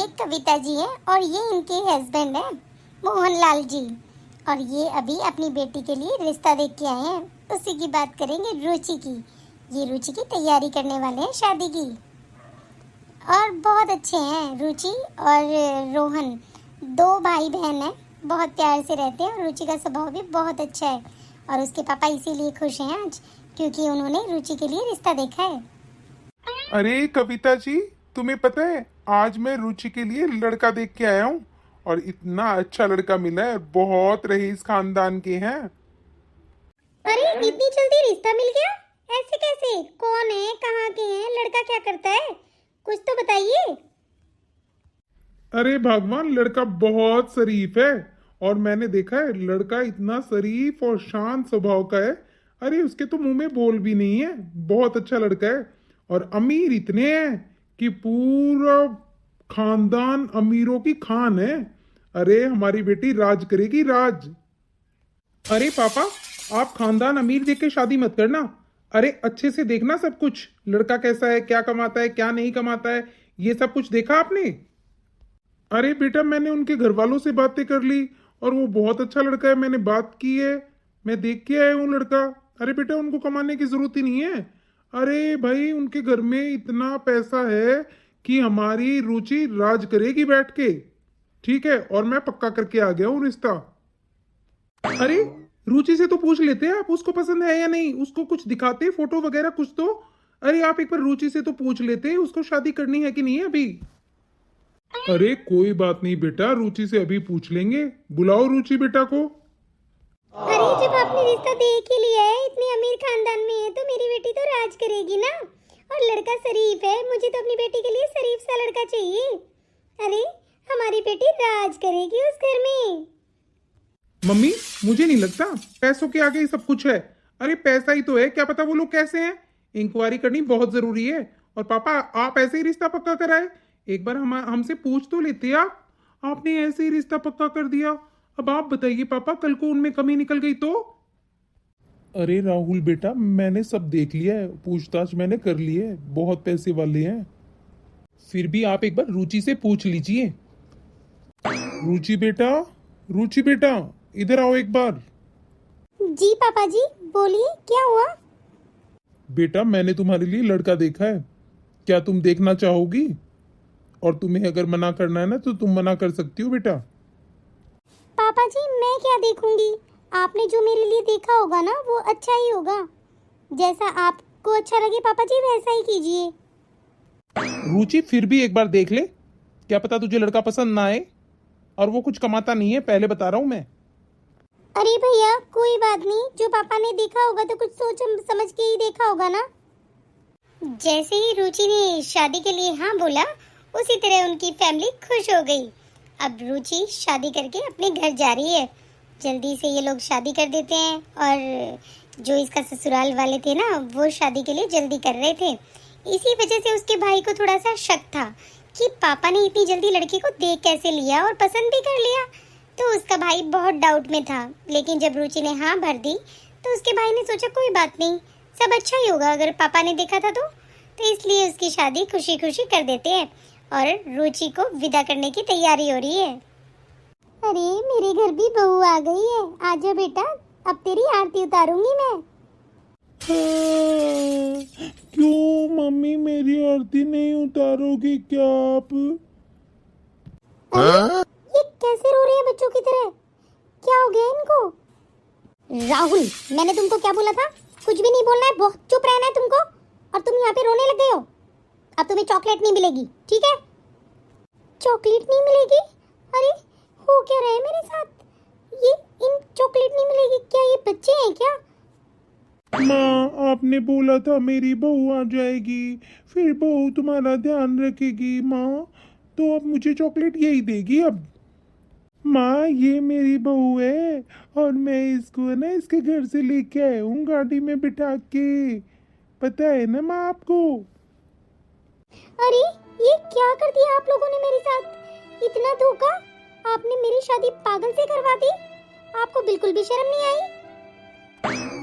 ये कविता जी है और ये इनके हस्बैंड है मोहनलाल जी। और ये अभी अपनी बेटी के लिए रिश्ता देख के आए हैं। उसी की बात करेंगे, रुचि की। ये रुचि की तैयारी करने वाले हैं शादी की। और बहुत अच्छे हैं रुचि और रोहन, दो भाई बहन हैं। बहुत प्यार से रहते हैं और रुचि का स्वभाव भी बहुत अच्छा है। और उसके पापा इसीलिए खुश हैं आज, क्योंकि उन्होंने रुचि के लिए रिश्ता देखा है। अरे कविता जी, तुम्हें पता है आज मैं रुचि के लिए लड़का देख के आया हूँ और इतना अच्छा लड़का मिला है। बहुत रईस खानदान के हैं। अरे इतनी जल्दी रिश्ता मिल गया? ऐसे कैसे? कौन है, कहाँ के हैं, लड़का क्या करता है, कुछ तो बताइए। अरे भगवान, लड़का बहुत शरीफ है। और मैंने देखा है लड़का इतना शरीफ और शांत स्वभाव का है। अरे उसके तो मुंह में बोल भी नहीं है। बहुत अच्छा लड़का है। और अमीर इतने हैं कि पूरा खानदान अमीरों की खान है। अरे हमारी बेटी राज करेगी, राज। अरे पापा, आप खानदान अमीर देख के शादी मत करना। अरे अच्छे से देखना सब कुछ, लड़का कैसा है, क्या कमाता है, क्या नहीं कमाता है, ये सब कुछ देखा आपने? अरे बेटा, मैंने उनके घर वालों से बातें कर ली और वो बहुत अच्छा लड़का है। मैंने बात की है, मैं देख के आया हूँ लड़का। अरे बेटा, उनको कमाने की जरूरत ही नहीं है। अरे भाई, उनके घर में इतना पैसा है कि हमारी रुचि राज करेगी बैठ के। ठीक है, और मैं पक्का करके आ गया हूँ रिश्ता। अरे रुचि से तो पूछ लेते हैं आप, उसको पसंद है या नहीं, उसको कुछ दिखाते फोटो वगैरह कुछ तो। अरे आप एक बार रुचि से तो पूछ लेते उसको शादी करनी है कि नहीं है अभी। अरे कोई बात नहीं बेटा, रुचि से अभी पूछ लेंगे। बुलाओ रुचि बेटा को। अरे जब आपने रिश्ता देख ही लिया है, इतने अमीर खानदान में है, तो मेरी बेटी तो राज करेगी ना। और लड़का शरीफ है, मुझे तो अपनी बेटी के लिए शरीफ सा लड़का चाहिए। अरे हमारी बेटी राज करेगी उस घर में। मम्मी, मुझे नहीं लगता पैसों के आगे ही सब कुछ है। अरे पैसा ही तो है, क्या पता वो लोग कैसे हैं। इंक्वायरी करनी बहुत जरूरी है। और पापा, आप ऐसे ही रिश्ता पक्का कराए, एक बार हमसे पूछ तो लेते आप। आपने ऐसे ही रिश्ता पक्का कर दिया। अब आप बताइए पापा, कल को उनमें कमी निकल गई तो? अरे राहुल बेटा, मैंने सब देख लिया है, पूछताछ मैंने कर ली है, बहुत पैसे वाले हैं। फिर भी आप एक बार रुचि से पूछ लीजिए। रुचि बेटा, रुचि बेटा, इधर आओ एक बार। जी पापा जी, बोलिए क्या हुआ। बेटा, मैंने तुम्हारे लिए लड़का देखा है, क्या तुम देखना चाहोगी? और तुम्हें अगर मना करना है ना तो तुम मना कर सकती हो बेटा। पापा जी मैं क्या देखूंगी, आपने जो मेरे लिए देखा होगा ना वो अच्छा ही होगा। जैसा आपको अच्छा लगे पापा जी वैसा ही कीजिए। रुचि, फिर भी एक बार देख ले, क्या पता तुझे लड़का पसंद ना आए। और वो कुछ कमाता नहीं है, पहले बता रहा हूं मैं। अरे भैया कोई बात नहीं, जो पापा ने देखा होगा तो कुछ सोच समझ के ही देखा होगा ना। जैसे ही रुचि ने शादी के लिए हाँ बोला, उसी तरह उनकी फैमिली खुश हो गई। अब रुचि शादी करके अपने घर जा रही है। जल्दी से ये लोग शादी कर देते हैं। और जो इसका ससुराल वाले थे ना, वो शादी के लिए जल्दी कर रहे थे। इसी वजह से उसके भाई को थोड़ा सा शक था कि पापा ने इतनी जल्दी लड़की को देख कैसे लिया और पसंद भी कर लिया। तो उसका भाई बहुत डाउट में था। लेकिन जब रुचि ने हाँ भर दी तो उसके भाई ने सोचा कोई बात नहीं, सब अच्छा ही होगा अगर पापा ने देखा था तो इसलिए उसकी शादी खुशी खुशी कर देते हैं। और रुचि को विदा करने की तैयारी हो रही है। अरे मेरे घर भी बहू आ गई है, आजा बेटा, अब तेरी आरती उतारूंगी मैं। क्यों मम्मी, मेरी आरती नहीं उतारोगी क्या आप? ये कैसे रो रहे हैं बच्चों की तरह, क्या हो गया इनको। राहुल, मैंने तुमको क्या बोला था, कुछ भी नहीं बोलना है, बहुत चुप रहना है तुमको। और तुम यहाँ पे रोने लग गए हो। अब तुम्हें चॉकलेट नहीं मिलेगी, ठीक है? चॉकलेट नहीं मिलेगी? अरे हो क्या रहा है मेरे साथ, ये इन चॉकलेट नहीं मिलेगी, क्या ये बच्चे हैं क्या? माँ, आपने बोला था मेरी बहू आ जाएगी, फिर बहू तुम्हारा ध्यान रखेगी माँ, तो अब मुझे चॉकलेट यही देगी अब। माँ, ये मेरी बहू है और मैं इसको ना इसके घर से लेके आया हूँ गाड़ी में बिठा के, पता है ना माँ आपको? अरे ये क्या कर दिया आप लोगों ने मेरे साथ, इतना धोखा। आपने मेरी शादी पागल से करवा दी, आपको बिल्कुल भी शर्म नहीं आई।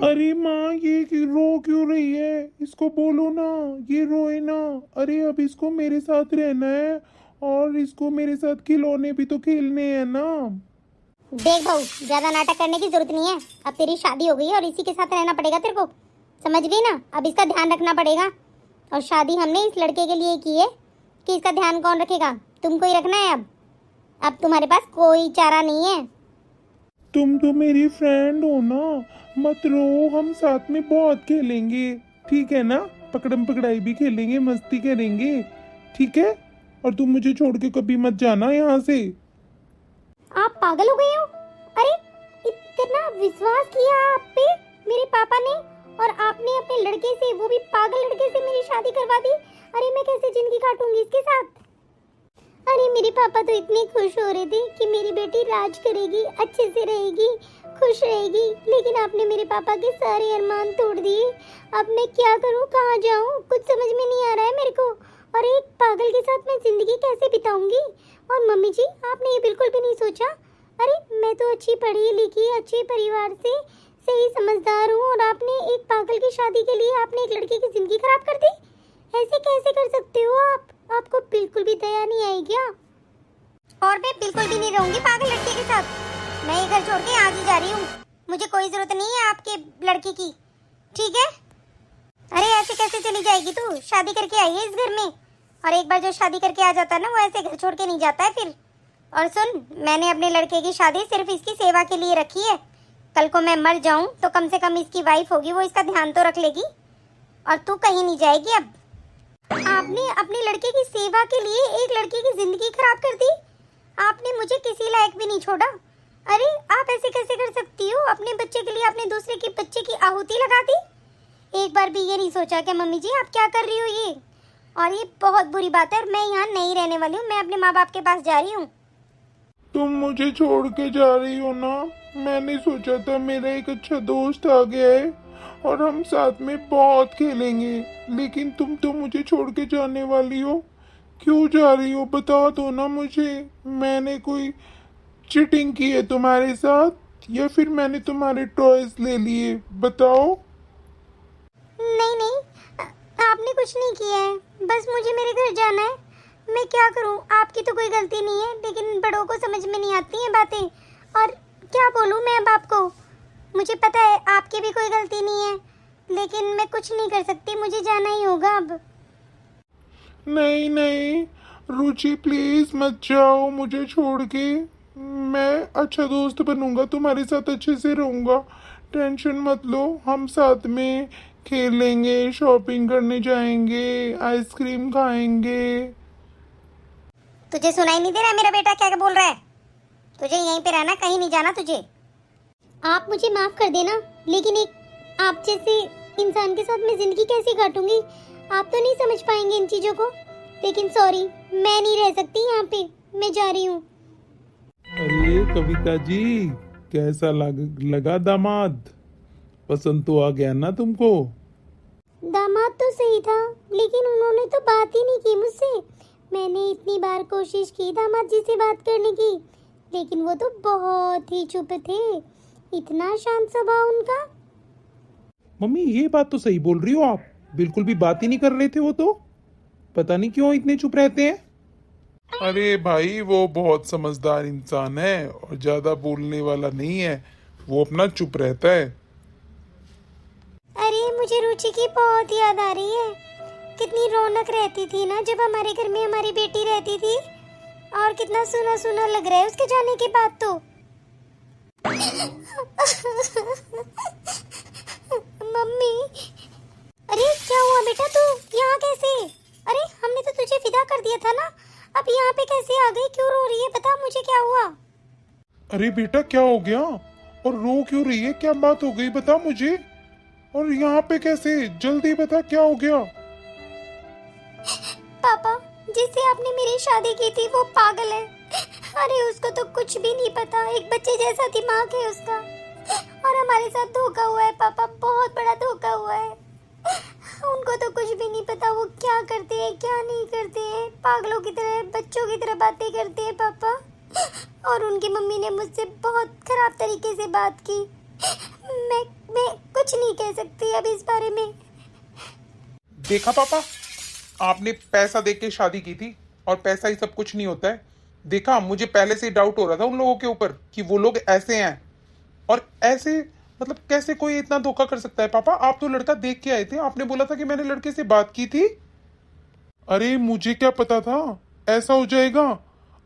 अरे माँ, ये रो क्यों रही है? इसको बोलो ना, ये रोए ना। अरे अब इसको मेरे साथ रहना है और इसको मेरे साथ खिलौने भी तो खेलने हैं ना। देख बहू, ज्यादा नाटक करने की जरूरत नहीं है। अब तेरी शादी हो गई है और इसी के साथ रहना पड़ेगा तेरे को, समझ गई ना? अब इसका ध्यान रखना पड़ेगा। और शादी हमने इस लड़के के लिए की है कि इसका ध्यान कौन रखेगा? तुमको ही रखना है। अब तुम्हारे पास कोई चारा नहीं है। तुम तो मेरी फ्रेंड हो ना, मत रो, हम साथ में बहुत खेलेंगे, ठीक है ना? पकड़म पकड़ाई भी खेलेंगे, मस्ती करेंगे, ठीक है? और तुम मुझे छोड़ के कभी मत जाना यहाँ से। आप पागल हो गए हो? अरे इतना विश्वास किया आप पे मेरे पापा ने, और आपने अपने लड़के से, वो भी पागल लड़के से, मेरी शादी करवा दी। अरे मैं कैसे जिंदगी काटूंगी इसके साथ? अरे मेरे पापा तो इतने खुश हो रहे थे कि मेरी बेटी राज करेगी, अच्छे से रहेगी, खुश रहेगी, लेकिन आपने मेरे पापा के सारे अरमान तोड़ दिए। अब मैं क्या करूं, कहाँ जाऊं, कुछ समझ में नहीं आ रहा है मेरे को। और एक पागल के साथ मैं जिंदगी कैसे बिताऊंगी? और मम्मी जी, आपने ये बिल्कुल भी नहीं सोचा? अरे मैं तो अच्छी पढ़ी लिखी, अच्छे परिवार से, सही समझदार हूँ, और आपने एक पागल की शादी के लिए आपने एक लड़के की जिंदगी खराब कर दी। ऐसे कैसे कर सकते हो आप? आपको बिल्कुल भी दया नहीं आई क्या? और मैं बिल्कुल भी नहीं रहूंगी पागल लड़के के साथ। मैं ये घर छोड़ के आज ही जा रही हूँ। मुझे कोई जरूरत नहीं है आपके लड़के की, ठीक है? अरे ऐसे कैसे चली जाएगी तू? शादी करके आई है इस घर में, और एक बार जो शादी करके आ जाता है ना, वो ऐसे घर छोड़ के नहीं जाता है फिर। और सुन, मैंने अपने लड़के की शादी सिर्फ इसकी सेवा के लिए रखी है। कल को मैं मर जाऊं तो कम से कम इसकी वाइफ होगी, वो इसका ध्यान तो रख लेगी। और तू कहीं नहीं जाएगी। अब आपने अपने लड़के की सेवा के लिए एक लड़के की जिंदगी खराब कर दी। आपने मुझे किसी लायक भी नहीं छोड़ा। अरे आप ऐसे कैसे कर सकती हो? अपने बच्चे के लिए आपने दूसरे के बच्चे की आहुति लगा दी। एक बार भी ये नहीं सोचा क्या मम्मी जी आप क्या कर रही हो ये? और ये बहुत बुरी बात है। मैं यहाँ नहीं रहने वाली हूँ, मैं अपने माँ बाप के पास जा रही हूँ। तुम मुझे छोड़ के जा रही हो ना? मैंने सोचा था मेरा एक अच्छा दोस्त आ गया है और हम साथ में बहुत खेलेंगे, लेकिन तुम तो मुझे छोड़ के जाने वाली हो। क्यों जा रही हो, बता दो ना मुझे। मैंने कोई चीटिंग की है तुम्हारे साथ, या फिर मैंने तुम्हारे टॉयज ले लिए? बताओ। नहीं नहीं, आपने कुछ नहीं किया है, बस मुझे मेरे घर जाना है। मैं क्या करूं? आपकी तो कोई गलती नहीं है, लेकिन बड़ों को समझ में नहीं आती हैं बातें। और क्या बोलूं मैं अब आपको? मुझे पता है आपकी भी कोई गलती नहीं है, लेकिन मैं कुछ नहीं कर सकती, मुझे जाना ही होगा अब। नहीं नहीं रुचि, प्लीज मत जाओ मुझे छोड़ के। मैं अच्छा दोस्त बनूंगा, तुम्हारे साथ अच्छे से रहूंगा, टेंशन मत लो। हम साथ में खेलेंगे, शॉपिंग करने जाएंगे, आइसक्रीम खाएंगे। तुझे सुनाई नहीं दे रहा मेरा बेटा क्या बोल रहा है? तुझे यहीं पे रहना, कहीं नहीं जाना तुझे। आप मुझे माफ कर देना, लेकिन एक आप जैसे इंसान के साथ मैं जिंदगी कैसे काटूंगी? आप तो नहीं समझ पाएंगे इन चीजों को, लेकिन सॉरी, मैं नहीं रह सकती यहाँ पे, मैं जा रही हूँ। अरे कविता जी, कैसा लगा दामाद? पसंद तो आ गया ना तुमको? दामाद तो सही था, लेकिन उन्होंने तो बात ही नहीं की मुझसे। मैंने इतनी बार कोशिश की दामाद जी से बात करने की, लेकिन वो तो बहुत ही चुप थे। इतना शांत स्वभाव उनका। मम्मी ये बात तो सही बोल रही हो आप, बिल्कुल भी बात ही नहीं कर रहे थे वो तो। पता नहीं क्यों इतने चुप रहते हैं। अरे भाई वो बहुत समझदार इंसान है और ज्यादा बोलने वाला नहीं है, वो अपना चुप रहता है। अरे मुझे रुचि की बहुत याद आ रही है। कितनी रौनक रहती थी ना जब हमारे घर में हमारी बेटी रहती थी, और कितना सुना सुना लग रहा है उसके जाने के बाद तो। मम्मी, अरे क्या हुआ बेटा, तू यहाँ कैसे? अरे हमने तो तुझे विदा कर दिया था ना, अब यहाँ पे कैसे आ गई? क्यों रो रही है, बता मुझे क्या हुआ? अरे बेटा क्या हो गया और रो क्यों रही है? क्या बात हो गई बता मुझे। और यहाँ पे कैसे, जल्दी बता क्या हो गया। पापा, जिससे आपने मेरी शादी की थी वो पागल है। अरे उसको तो कुछ भी नहीं पता, एक बच्चे जैसा दिमाग है उसका, और हमारे साथ धोखा हुआ है पापा, बहुत बड़ा धोखा हुआ है। उनको तो कुछ भी नहीं पता वो क्या करते हैं क्या नहीं करते हैं, पागलों की तरह, बच्चों की तरह बातें करते हैं पापा। और उनकी मम्मी ने मुझसे बहुत खराब तरीके से बात की। मैं कुछ नहीं कह सकती अब इस बारे में। देखा पापा, आपने पैसा दे के शादी की थी और पैसा ही सब कुछ नहीं होता है। देखा, मुझे पहले से ही डाउट हो रहा था उन लोगों के ऊपर कि वो लोग ऐसे हैं। और ऐसे मतलब कैसे कोई इतना धोखा कर सकता है? पापा, आप तो लड़का देख के आए थे, आपने बोला था कि मैंने लड़के से बात की थी। अरे मुझे क्या पता था ऐसा हो जाएगा।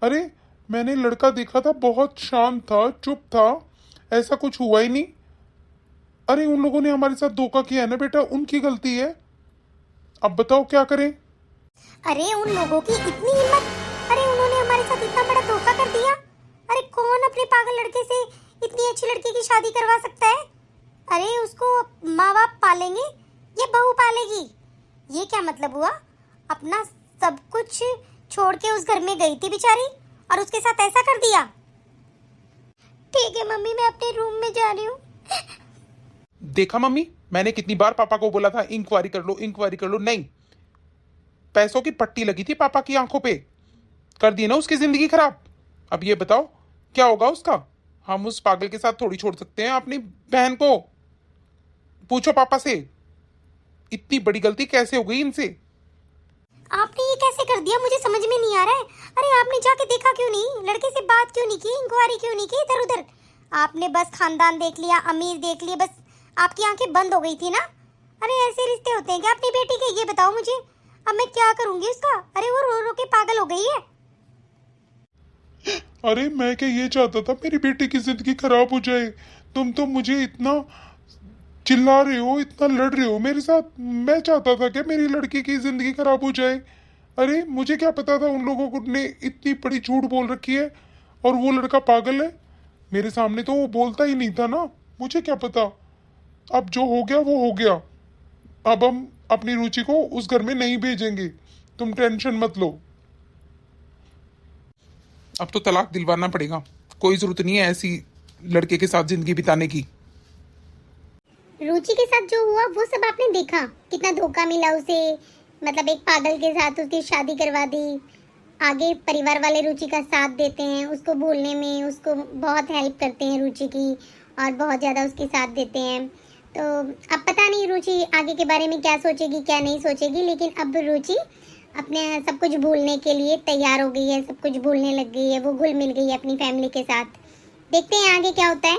अरे मैंने लड़का देखा था, बहुत शांत था, चुप था, ऐसा कुछ हुआ ही नहीं। अरे उन लोगों ने हमारे साथ धोखा किया है ना बेटा, उनकी गलती है। अब बताओ क्या करें? अरे उन लोगों की इतनी हिम्मत, अरे उन्होंने हमारे साथ इतना बड़ा धोखा कर दिया। अरे कौन अपने पागल लड़के से इतनी अच्छी लड़की की शादी करवा सकता है? अरे उसको माँ बाप पालेंगे या बहू पालेगी? ये क्या मतलब हुआ? अपना सब कुछ छोड़ के उस घर में गई थी बेचारी और उसके साथ ऐसा कर दिया। ठीक है मम्मी, मैं अपने रूम में जा रही हूँ। देखा मम्मी, मैंने कितनी बार पापा को बोला था इंक्वायरी कर लो, इंक्वायरी कर लो। नहीं, पैसों की पट्टी लगी थी पापा की आंखों पे, कर दी ना उसकी जिंदगी खराब। अब ये बताओ क्या होगा उसका? हम उस पागल के साथ थोड़ी छोड़ सकते हैं अपनी बहन को। पूछो पापा से, इतनी बड़ी गलती कैसे हो गई इनसे? आपने ये कैसे कर दिया, मुझे समझ में नहीं आ रहा है। अरे आपने जाके देखा क्यों नहीं? लड़के से बात क्यों नहीं की? इंक्वायरी क्यों नहीं की इधर उधर? आपने बस खानदान देख लिया, अमीर देख लिया, बस आपकी आंखें बंद हो गई थी ना। अरे ऐसे रिश्ते होते हैं क्या अपनी बेटी के? ये बताओ मुझे, अब मैं क्या करूंगी उसका? अरे वो रो रो के पागल हो गई है। अरे मैं क्या ये चाहता था मेरी बेटी की जिंदगी खराब हो जाए? तुम तो मुझे इतना चिल्ला रहे हो, इतना लड़ रहे हो मेरे साथ। मैं चाहता था कि मेरी लड़की की जिंदगी खराब हो जाए। अरे मुझे क्या पता था उन लोगों ने इतनी बड़ी झूठ बोल रखी है और वो लड़का पागल है। मेरे सामने तो वो बोलता ही नहीं था ना, मुझे क्या पता। अब जो हो गया वो हो गया। अब हम अपनी रुचि को उस घर में नहीं भेजेंगे, तुम टेंशन मत लो। अब तो तलाक दिलवाना पड़ेगा, कोई जरूरत नहीं है ऐसी लड़के के साथ जिंदगी बिताने की। रुचि के साथ जो हुआ वो सब आपने देखा, कितना धोखा मिला उसे। मतलब एक पागल के साथ उसकी शादी करवा दी। आगे परिवार वाले रुचि का साथ देते हैं, उसको बोलने में उसको बहुत हेल्प करते हैं रुचि की, और बहुत ज़्यादा उसके साथ देते हैं। तो अब पता नहीं रुचि आगे के बारे में क्या सोचेगी क्या नहीं सोचेगी, लेकिन अब रुचि अपने सब कुछ भूलने के लिए तैयार हो गई है, सब कुछ भूलने लग गई है, वो घुल मिल गई है अपनी फैमिली के साथ। देखते हैं आगे क्या होता है।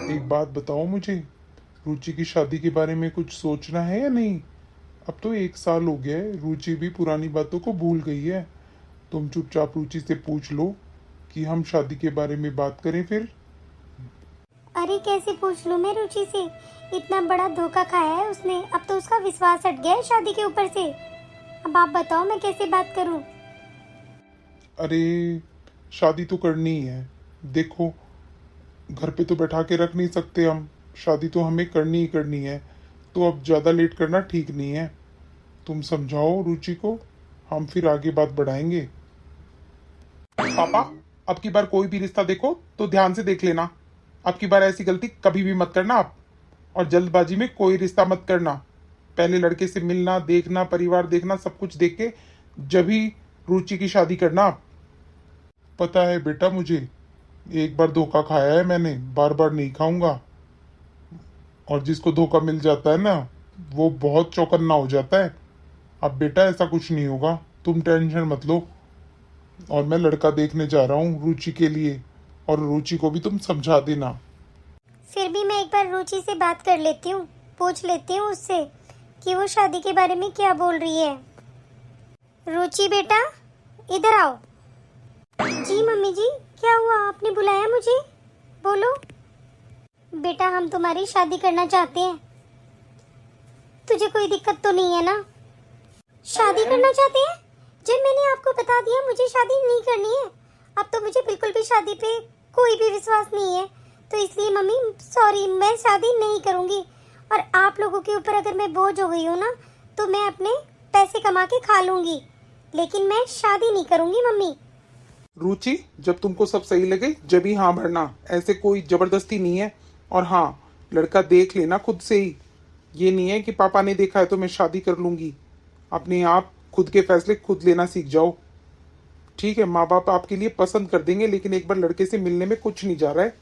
एक बात बताओ मुझे, रुचि की शादी के बारे में कुछ सोचना है या नहीं? अब तो 1 साल हो गया है, रुचि भी पुरानी बातों को भूल गई है। तुम चुपचाप रुचि से पूछ लो कि हम शादी के बारे में बात करें फिर। अरे कैसे पूछ लूं मैं रुचि से? इतना बड़ा धोखा खाया है उसने, अब तो उसका विश्वास हट गया है शादी के ऊपर से। अब आप बताओ मैं कैसे बात करूं? अरे शादी तो करनी ही है। देखो, घर पे तो बैठा के रख नहीं सकते हम, शादी तो हमें करनी ही करनी है। तो अब ज़्यादा लेट करना ठीक नहीं है। तुम समझाओ रुचि को, हम फिर आगे बात बढ़ाएंगे। पापा, अब की बार कोई भी रिश्ता देखो तो ध्यान से देख लेना। अब की बार ऐसी गलती कभी भी मत करना आप। और जल्दबाजी में कोई रिश्ता मत करना। पहले लड़के से मिलना, देखना, परिवार देखना, सब कुछ देख के जब ही रुचि की शादी करना आप। पता है बेटा, मुझे एक बार धोखा खाया है मैंने, बार बार नहीं खाऊंगा। और जिसको धोखा मिल जाता है ना, वो बहुत चौकन्ना हो जाता है। अब बेटा ऐसा कुछ नहीं होगा, तुम टेंशन मत लो। और मैं लड़का देखने जा रहा हूँ रुचि के लिए, और रुचि को भी तुम समझा देना। फिर भी मैं एक बार रुचि से बात कर लेती हूँ, पूछ लेती हूँ उससे कि वो शादी के बारे में क्या बोल रही है। रुचि बेटा, इधर आओ। जी मम्मी जी, क्या हुआ? आपने बुलाया मुझे? बोलो। बेटा हम तुम्हारी शादी करना चाहते हैं। तुझे कोई दिक्कत तो नहीं है ना? शादी करना चाहते हैं? जब मैंने आपको बता दिया मुझे शादी नहीं करनी है, अब तो मुझे बिल्कुल भी शादी पे कोई भी विश्वास नहीं है। तो इसलिए मम्मी सॉरी, मैं शादी नहीं करूंगी। और आप लोगों के ऊपर अगर मैं बोझ हो गई हूँ ना, तो मैं अपने पैसे कमा के खा लूंगी, लेकिन मैं शादी नहीं करूंगी मम्मी। रुचि, जब तुमको सब सही लगे जब ही हाँ भरना, ऐसे कोई जबरदस्ती नहीं है। और हाँ, लड़का देख लेना खुद से ही। ये नहीं है कि पापा ने देखा है तो मैं शादी कर लूंगी। अपने आप खुद के फैसले खुद लेना सीख जाओ। ठीक है, माँ बाप आपके लिए पसंद कर देंगे, लेकिन एक बार लड़के से मिलने में कुछ नहीं जा रहा है।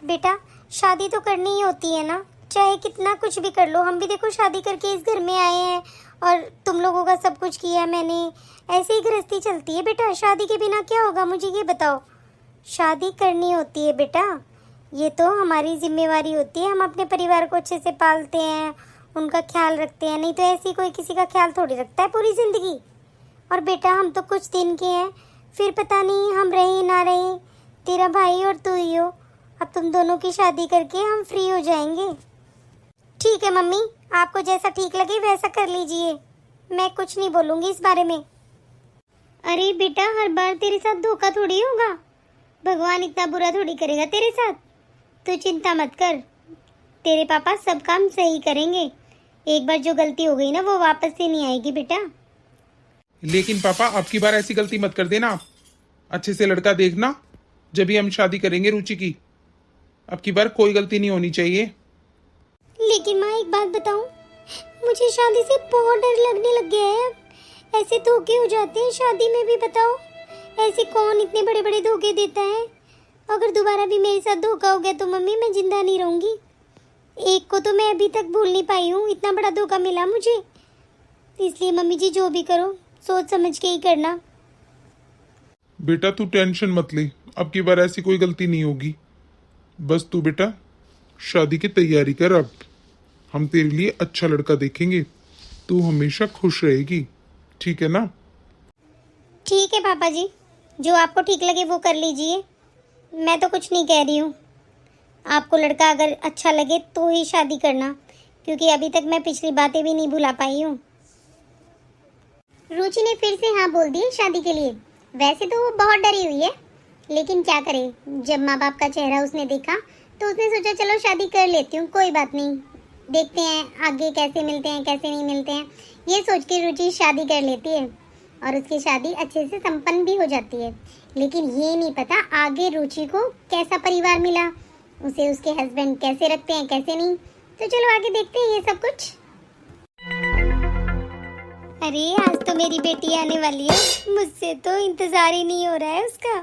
बेटा शादी तो करनी ही होती है ना, चाहे कितना कुछ भी कर लो, हम भी देखो शादी करके इस घर में आए हैं और तुम लोगों का सब कुछ किया है मैंने। ऐसे ही गृहस्थी चलती है बेटा, शादी के बिना क्या होगा मुझे ये बताओ। शादी करनी होती है बेटा, ये तो हमारी जिम्मेवारी होती है। हम अपने परिवार को अच्छे से पालते हैं, उनका ख्याल रखते हैं, नहीं तो ऐसी कोई किसी का ख्याल थोड़ी रखता है पूरी जिंदगी। और बेटा हम तो कुछ दिन के हैं, फिर पता नहीं हम रहे ना रहे, तेरा भाई और तू ही हो। अब तुम दोनों की शादी करके हम फ्री हो जाएंगे। ठीक है मम्मी, आपको जैसा ठीक लगे वैसा कर लीजिए, मैं कुछ नहीं बोलूँगी इस बारे में। अरे बेटा हर बार तेरे साथ धोखा थोड़ी होगा, भगवान इतना बुरा थोड़ी करेगा तेरे साथ। तो चिंता मत कर, तेरे पापा सब काम सही करेंगे। एक बार जो गलती हो गई ना वो वापस से नहीं आएगी बेटा। लेकिन पापा अब की बार ऐसी गलती मत कर देना, अच्छे से लड़का देखना जब भी हम शादी करेंगे रुचि की। अब की बार कोई गलती नहीं होनी चाहिए। लेकिन माँ एक बात बताऊं, मुझे शादी से बहुत डर लगने लग गया है। अब ऐसे धोखे हो जाते हैं शादी में भी, बताओ ऐसे कौन इतने बड़े बड़े धोखे देता है। अगर दोबारा भी मेरे साथ धोखा हो गया तो मम्मी मैं जिंदा नहीं रहूंगी। एक को तो मैं अभी तक भूल नहीं पाई हूँ, इतना बड़ा धोखा मिला मुझे। इसलिए मम्मी जी जो भी करो सोच समझ के ही करना। बेटा तू टेंशन मत ले, अब की बार ऐसी कोई गलती नहीं होगी। बस तू बेटा शादी की तैयारी कर, अब हम तेरे लिए अच्छा लड़का देखेंगे, तू हमेशा खुश रहेगी, ठीक है ना। ठीक है पापा जी, जो आपको ठीक लगे वो कर लीजिए, मैं तो कुछ नहीं कह रही हूँ। आपको लड़का अगर अच्छा लगे तो ही शादी करना, क्योंकि अभी तक मैं पिछली बातें भी नहीं भुला पाई हूँ। रुचि ने फिर से हाँ बोल दी शादी के लिए। वैसे तो वो बहुत डरी हुई है, लेकिन क्या करे, जब माँ बाप का चेहरा उसने देखा तो उसने सोचा चलो शादी कर लेती हूँ, कोई बात नहीं, देखते हैं आगे कैसे मिलते हैं कैसे नहीं मिलते हैं। ये सोच के रुचि शादी कर लेती है और उसकी शादी अच्छे से संपन्न भी हो जाती है। लेकिन ये नहीं पता आगे रुचि को कैसा परिवार मिला, उसे उसके हस्बैंड कैसे रखते हैं कैसे नहीं। तो चलो आगे देखते हैं ये सब कुछ। अरे आज तो मेरी बेटी आने वाली है, मुझसे तो इंतजार ही नहीं हो रहा है उसका।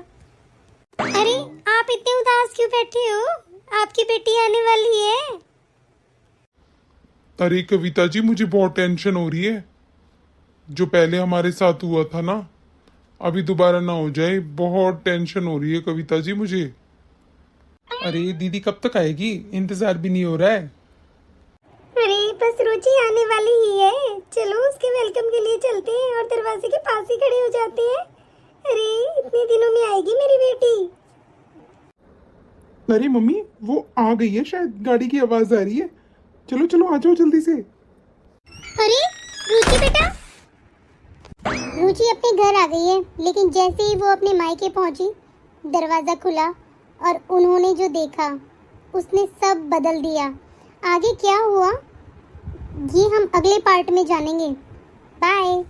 अरे आप इतने उदास क्यों बैठे हो, आपकी बेटी आने वाली है। अरे कविता जी मुझे बहुत टेंशन हो रही है, जो पहले हमारे साथ हुआ था ना अभी दोबारा ना हो जाए, बहुत टेंशन हो रही है कविता जी मुझे। अरे दीदी कब तक आएगी, इंतजार भी नहीं हो रहा है। अरे बस रुचि आने वाली ही है, चलो उसके वेलकम के लिए चलते हैं और दरवाजे के पास ही खड़े हो जाते हैं। अरे इतने दिनों में आएगी मेरी बेटी। अरे मम्मी वो आ गई है शायद, गाड़ी की आवाज आ रही है, चलो चलो आ जाओ जल्दी से। अरे रुचि बेटा, रुचि अपने घर आ गई है, लेकिन जैसे ही वो अपने मायके पहुंची दरवाजा खुला और उन्होंने जो देखा उसने सब बदल दिया। आगे क्या हुआ ये हम अगले पार्ट में जानेंगे। बाय।